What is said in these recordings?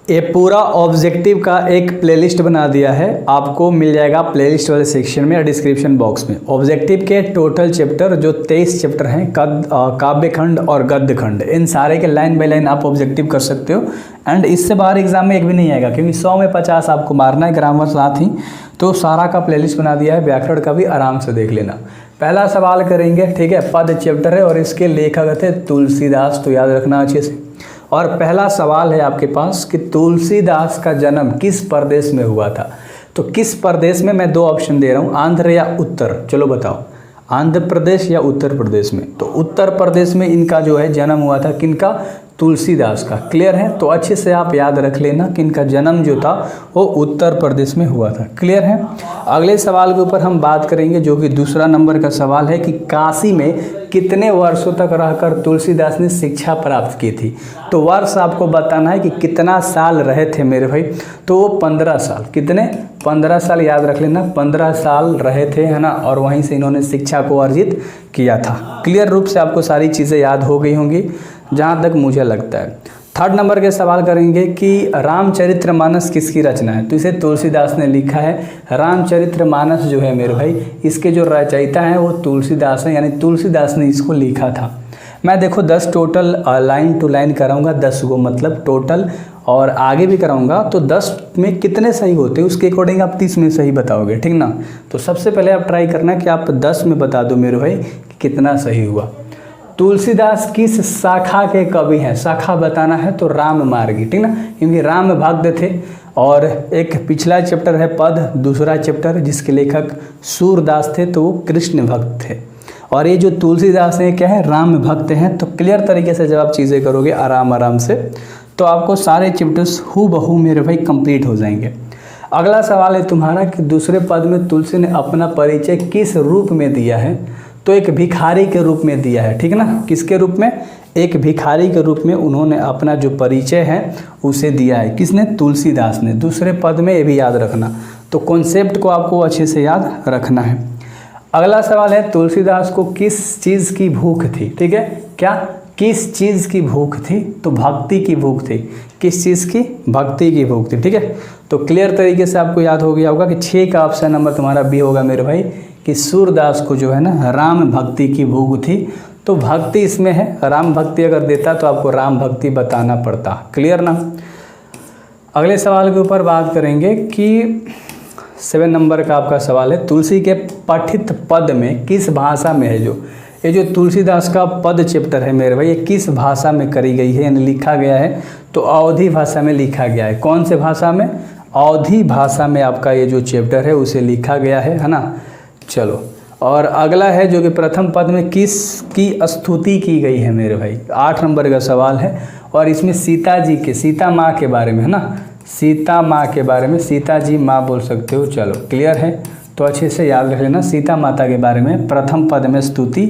ये पूरा ऑब्जेक्टिव का एक प्लेलिस्ट बना दिया है, आपको मिल जाएगा प्लेलिस्ट वाले सेक्शन में या डिस्क्रिप्शन बॉक्स में। ऑब्जेक्टिव के टोटल चैप्टर जो 23 चैप्टर हैं, काव्य खंड और गद्य खंड, इन सारे के लाइन बाय लाइन आप ऑब्जेक्टिव कर सकते हो। एंड इससे बाहर एग्जाम में एक भी नहीं आएगा, क्योंकि 100 में 50 आपको मारना है, ग्रामर साथ ही। तो सारा का प्लेलिस्ट बना दिया है, व्याकरण का भी आराम से देख लेना। पहला सवाल करेंगे, ठीक है, पद चैप्टर है और इसके लेखक थे तुलसीदास, तो याद रखना अच्छे से। और पहला सवाल है आपके पास कि तुलसीदास का जन्म किस प्रदेश में हुआ था। तो किस प्रदेश में, मैं 2 ऑप्शन दे रहा हूँ, आंध्र या उत्तर। चलो बताओ, आंध्र प्रदेश या उत्तर प्रदेश में। तो उत्तर प्रदेश में इनका जो है जन्म हुआ था, किनका, तुलसीदास का। क्लियर है, तो अच्छे से आप याद रख लेना कि इनका जन्म जो था वो उत्तर प्रदेश में हुआ था। क्लियर है। अगले सवाल के ऊपर हम बात करेंगे, जो कि दूसरा नंबर का सवाल है कि काशी में कितने वर्षों तक रहकर तुलसीदास ने शिक्षा प्राप्त की थी। तो वर्ष आपको बताना है कि कितना साल रहे थे मेरे भाई। तो वो 15 साल, कितने, 15 साल याद रख लेना, 15 साल रहे थे, है ना। और वहीं से इन्होंने शिक्षा को अर्जित किया था। क्लियर रूप से आपको सारी चीज़ें याद हो गई होंगी, जहाँ तक मुझे लगता है। थर्ड नंबर के सवाल करेंगे कि रामचरितमानस किसकी रचना है। तो इसे तुलसीदास ने लिखा है। रामचरितमानस जो है मेरे भाई, इसके जो रचयिता हैं वो तुलसीदास हैं, यानी तुलसीदास ने इसको लिखा था। मैं देखो 10 टोटल लाइन टू लाइन कराऊंगा, 10 गो मतलब टोटल, और आगे भी कराऊंगा। तो 10 में कितने सही होते हैं उसके अकॉर्डिंग आप 30 में सही बताओगे, ठीक ना। तो सबसे पहले आप ट्राई करना कि आप 10 में बता दो मेरे भाई कि कितना सही हुआ। तुलसीदास किस शाखा के कवि हैं, शाखा बताना है तो राम मार्गी, ठीक ना, क्योंकि राम भक्त थे। और एक पिछला चैप्टर है पद, दूसरा चैप्टर जिसके लेखक सूरदास थे, तो वो कृष्ण भक्त थे। और ये जो तुलसीदास हैं क्या है, राम भक्त हैं। तो क्लियर तरीके से जब आप चीज़ें करोगे आराम से, तो आपको सारे चैप्टर्स हूबहू मेरे भाई कंप्लीट हो जाएंगे। अगला सवाल है तुम्हारा कि दूसरे पद में तुलसी ने अपना परिचय किस रूप में दिया है। तो एक भिखारी के रूप में दिया है, ठीक ना। किसके रूप में, एक भिखारी के रूप में उन्होंने अपना जो परिचय है उसे दिया है। किसने, तुलसीदास ने। दूसरे पद में ये भी याद रखना, तो कॉन्सेप्ट को आपको अच्छे से याद रखना है। अगला सवाल है तुलसीदास को किस चीज़ की भूख थी, ठीक है, क्या, किस चीज़ की भूख थी। तो भक्ति की भूख थी। किस चीज़ की, भक्ति की भूख थी, ठीक है। तो क्लियर तरीके से आपको याद हो गया होगा कि 6 का ऑप्शन नंबर तुम्हारा बी होगा मेरे भाई, कि सूरदास को जो है ना राम भक्ति की भूख थी। तो भक्ति इसमें है, राम भक्ति अगर देता तो आपको राम भक्ति बताना पड़ता। क्लियर ना। अगले सवाल के ऊपर बात करेंगे कि 7 नंबर का आपका सवाल है, तुलसी के पठित पद में किस भाषा में है। जो ये जो तुलसीदास का पद चैप्टर है मेरे भाई, ये किस भाषा में करी गई है, यानी लिखा गया है। तो अवधी भाषा में लिखा गया है। कौन से भाषा में, अवधी भाषा में आपका ये जो चैप्टर है उसे लिखा गया है ना। चलो, और अगला है जो कि प्रथम पद में किसकी स्तुति की गई है मेरे भाई, 8 नंबर का सवाल है। और इसमें सीता जी के, सीता माँ के बारे में है ना, सीता माँ के बारे में, सीता जी माँ बोल सकते हो। चलो क्लियर है, तो अच्छे से याद रख लेना, सीता माता के बारे में प्रथम पद में स्तुति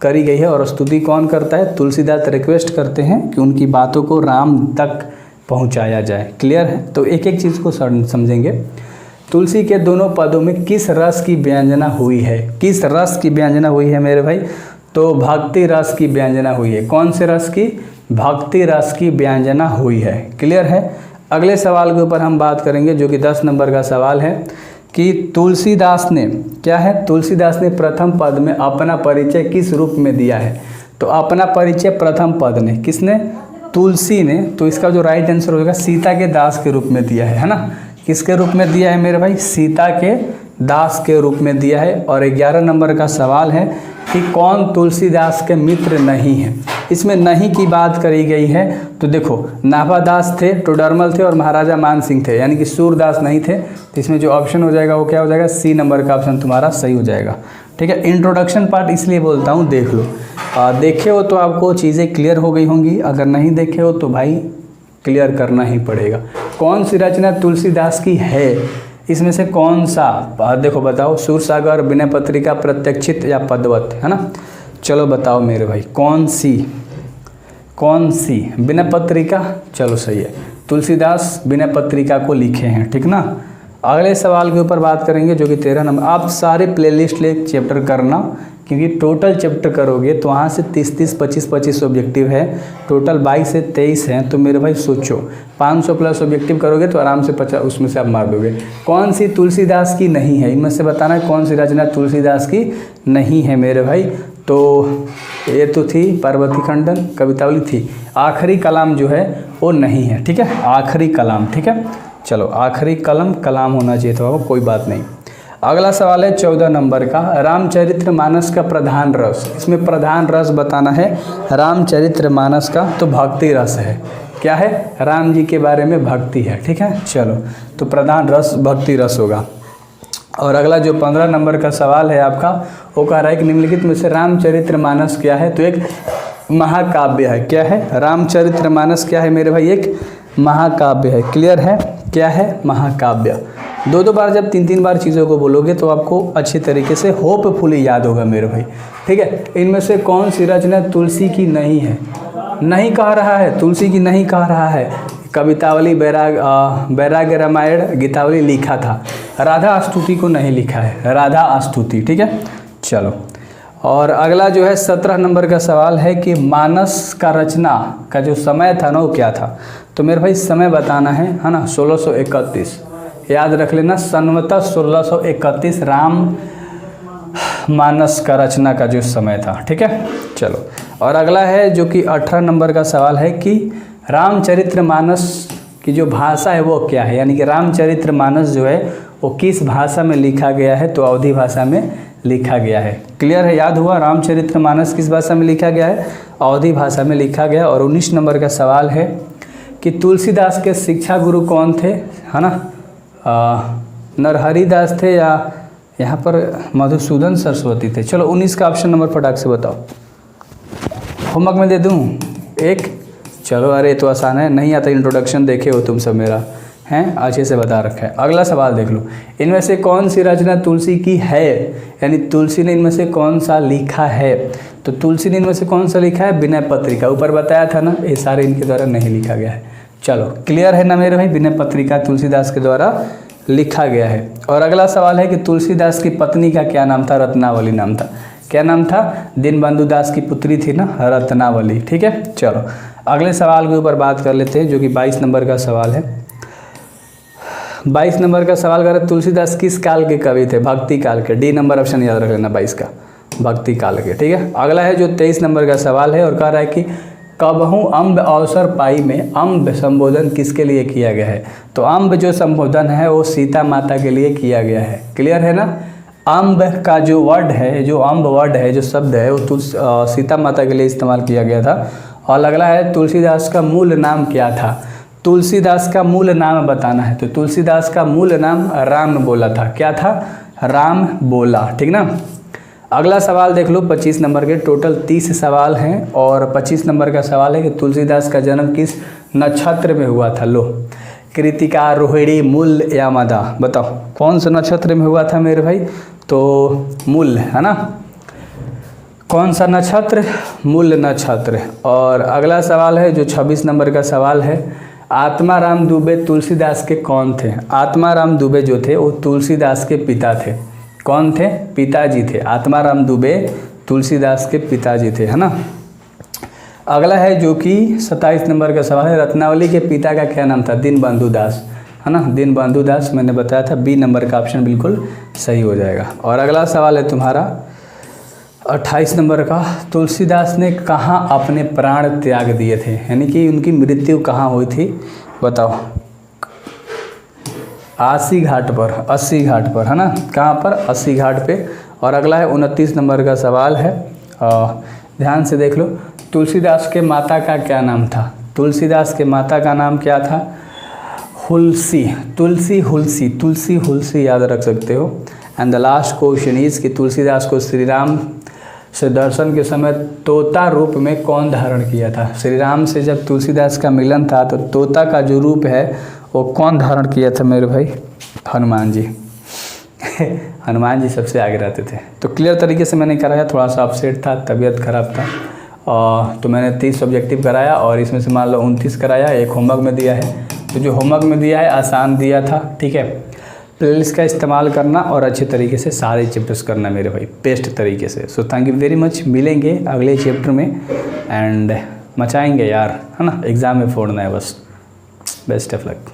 करी गई है। और स्तुति कौन करता है, तुलसीदास रिक्वेस्ट करते हैं कि उनकी बातों को राम तक पहुँचाया जाए। क्लियर है, तो एक एक चीज़ को समझेंगे। तुलसी के दोनों पदों में किस रस की व्यंजना हुई है। किस रस की व्यंजना हुई है मेरे भाई, तो भक्ति रस की व्यंजना हुई है। कौन से रस की, भक्ति रस की व्यंजना हुई है। क्लियर है। अगले सवाल के ऊपर हम बात करेंगे, जो कि 10 नंबर का सवाल है कि तुलसीदास ने क्या है, तुलसीदास ने प्रथम पद में अपना परिचय किस रूप में दिया है। तो अपना परिचय प्रथम पद ने, किसने, तुलसी ने। तो इसका जो राइट आंसर होगा सीता के दास के रूप में दिया है ना। किसके रूप में दिया है मेरे भाई, सीता के दास के रूप में दिया है। और 11 नंबर का सवाल है कि कौन तुलसीदास के मित्र नहीं है। इसमें नहीं की बात करी गई है। तो देखो, नाभादास थे, टोडरमल थे और महाराजा मान सिंह थे, यानी कि सूरदास नहीं थे। तो इसमें जो ऑप्शन हो जाएगा वो क्या हो जाएगा, सी नंबर का ऑप्शन तुम्हारा सही हो जाएगा। ठीक है, इंट्रोडक्शन पार्ट इसलिए बोलता हूँ देख लो, देखे हो तो आपको चीज़ें क्लियर हो गई होंगी, अगर नहीं देखे हो तो भाई क्लियर करना ही पड़ेगा। कौन सी रचना तुलसीदास की है, इसमें से कौन सा, देखो बताओ, सूरसागर, विनय पत्रिका, प्रत्यक्षित या पदवत, है ना। चलो बताओ मेरे भाई, कौन सी, विनय पत्रिका। चलो सही है, तुलसीदास विनय पत्रिका को लिखे हैं, ठीक ना। अगले सवाल के ऊपर बात करेंगे जो कि 13 नंबर। आप सारे प्लेलिस्ट ले चैप्टर करना, क्योंकि टोटल चैप्टर करोगे तो वहाँ से 30-30, 25-25 ऑब्जेक्टिव है, टोटल 22 से 23 हैं। तो मेरे भाई सोचो 500 प्लस ऑब्जेक्टिव करोगे तो आराम से 50 उसमें से आप मार दोगे। कौन सी तुलसीदास की नहीं है, इनमें से बताना है कौन सी रचना तुलसीदास की नहीं है मेरे भाई। तो ये तो थी पार्वती खंडन, कवितावली थी, आखिरी कलाम जो है वो नहीं है, ठीक है, आखिरी कलाम, ठीक है। चलो आखिरी कलाम होना चाहिए था, कोई बात नहीं। अगला सवाल है 14 नंबर का, रामचरितमानस का प्रधान रस। इसमें प्रधान रस बताना है रामचरितमानस का, तो भक्ति रस है। क्या है, राम जी के बारे में भक्ति है, ठीक है। चलो तो प्रधान रस भक्ति रस होगा। और अगला जो 15 नंबर का सवाल है आपका, वो कह रहा है कि निम्नलिखित में से रामचरितमानस क्या है। तो एक महाकाव्य है। क्या है, रामचरितमानस क्या है मेरे भाई, एक महाकाव्य है। क्लियर है, क्या है, महाकाव्य। 2-2 बार जब 3-3 बार चीज़ों को बोलोगे तो आपको अच्छे तरीके से होपफुली याद होगा मेरे भाई, ठीक है। इनमें से कौन सी रचना तुलसी की नहीं है, नहीं कह रहा है, तुलसी की नहीं कह रहा है। कवितावली, वैराग्य रामायण, गीतावली लिखा था, राधा स्तुति को नहीं लिखा है, राधा स्तुति, ठीक है। चलो और अगला जो है 17 नंबर का सवाल है कि मानस का रचना का जो समय था ना वो क्या था। तो मेरे भाई समय बताना है ना, 1631 याद रख लेना, सन्वतः 1631 राम मानस का रचना का जो समय था, ठीक है। चलो और अगला है जो कि 18 नंबर का सवाल है कि रामचरितमानस की जो भाषा है वो क्या है, यानी कि रामचरितमानस जो है वो किस भाषा में लिखा गया है। तो अवधी भाषा में लिखा गया है। क्लियर है, याद हुआ, रामचरितमानस किस भाषा में लिखा गया है, अवधी भाषा में लिखा गया। और 19 नंबर का सवाल है कि तुलसीदास के शिक्षा गुरु कौन थे, है ना, नरहरिदास थे या यहाँ पर मधुसूदन सरस्वती थे। चलो 19 का ऑप्शन नंबर फटाक से बताओ, होमवर्क में दे दूँ एक। चलो अरे तो आसान है, नहीं आता इंट्रोडक्शन देखे हो तुम सब मेरा, हैं अच्छे से बता रखा है। अगला सवाल देख लो, इनमें से कौन सी रचना तुलसी की है, यानी तुलसी ने इनमें से कौन सा लिखा है। तो तुलसी ने इनमें से कौन सा लिखा है, विनय पत्रिका, ऊपर बताया था ना, ये सारे इनके द्वारा नहीं लिखा गया है। चलो क्लियर है ना मेरे भाई, विनय पत्रिका तुलसीदास के द्वारा लिखा गया है। और अगला सवाल है कि तुलसीदास की पत्नी का क्या नाम था, रत्नावली नाम था। क्या नाम था, दीनबंधु दास की पुत्री थी ना रत्नावली, ठीक है। चलो अगले सवाल के ऊपर बात कर लेते हैं जो कि 22 नंबर का सवाल है। 22 नंबर का सवाल कर रहे तुलसीदास किस काल के कवि थे, भक्ति काल के। डी नंबर ऑप्शन याद रख लेना 22 का, भक्ति काल के, ठीक है। अगला है जो 23 नंबर का सवाल है और कह रहा है कि कबहू अम्ब अवसर पाई में अम्ब संबोधन किसके लिए किया गया है। तो अम्ब जो संबोधन है वो सीता माता के लिए किया गया है। क्लियर है ना, अम्ब का जो वर्ड है, जो अम्ब वर्ड है, जो शब्द है वो सीता माता के लिए इस्तेमाल किया गया था। और अगला है तुलसीदास का मूल नाम क्या था। तुलसीदास का मूल नाम बताना है। तो तुलसीदास का मूल नाम राम बोला था। क्या था, राम बोला, ठीक ना। अगला सवाल देख लो 25 नंबर के, टोटल 30 सवाल हैं। और 25 नंबर का सवाल है कि तुलसीदास का जन्म किस नक्षत्र में हुआ था। लो, कृतिका, रोहिणी, मूल या मदा, बताओ कौन सा नक्षत्र में हुआ था मेरे भाई। तो मूल है ना, कौन सा नक्षत्र, मूल नक्षत्र। और अगला सवाल है जो 26 नंबर का सवाल है, आत्माराम दुबे तुलसीदास के कौन थे। आत्माराम दुबे जो थे वो तुलसीदास के पिता थे। कौन थे, पिताजी थे। आत्माराम दुबे तुलसीदास के पिताजी थे, है ना। अगला है जो कि 27 नंबर का सवाल है, रत्नावली के पिता का क्या नाम था। दीनबंधु दास, है ना, दीनबंधु दास मैंने बताया था। बी नंबर का ऑप्शन बिल्कुल सही हो जाएगा। और अगला सवाल है तुम्हारा 28 नंबर का, तुलसीदास ने कहाँ अपने प्राण त्याग दिए थे, यानी कि उनकी मृत्यु कहाँ हुई थी, बताओ। 80 घाट पर, 80 घाट पर, है ना, कहाँ पर, 80 घाट पे। और अगला है 29 नंबर का सवाल है, ध्यान से देख लो, तुलसीदास के माता का क्या नाम था। तुलसीदास के माता का नाम क्या था, हुलसी, तुलसी हुलसी, तुलसी हुलसी याद रख सकते हो। And the last question is कि तुलसीदास को श्री राम से दर्शन के समय तोता रूप में कौन धारण किया था। श्री राम से जब तुलसीदास का मिलन था तो तोता का जो रूप है वो कौन धारण किया था मेरे भाई, हनुमान जी। हनुमान जी सबसे आगे रहते थे। तो क्लियर तरीके से मैंने कराया, थोड़ा सा अपसेट था, तबीयत खराब था, तो मैंने 30 ऑब्जेक्टिव कराया और इसमें से मान लो 29 कराया, एक होमवर्क में दिया है। तो जो होमवर्क में दिया है आसान दिया था, ठीक है। प्लेलिस्ट का इस्तेमाल करना और अच्छे तरीके से सारे चैप्टर्स करना मेरे भाई, बेस्ट तरीके से। So thank you very much, मिलेंगे अगले चैप्टर में एंड मचाएंगे यार, है ना, एग्ज़ाम में फोड़ना है बस। Best of luck.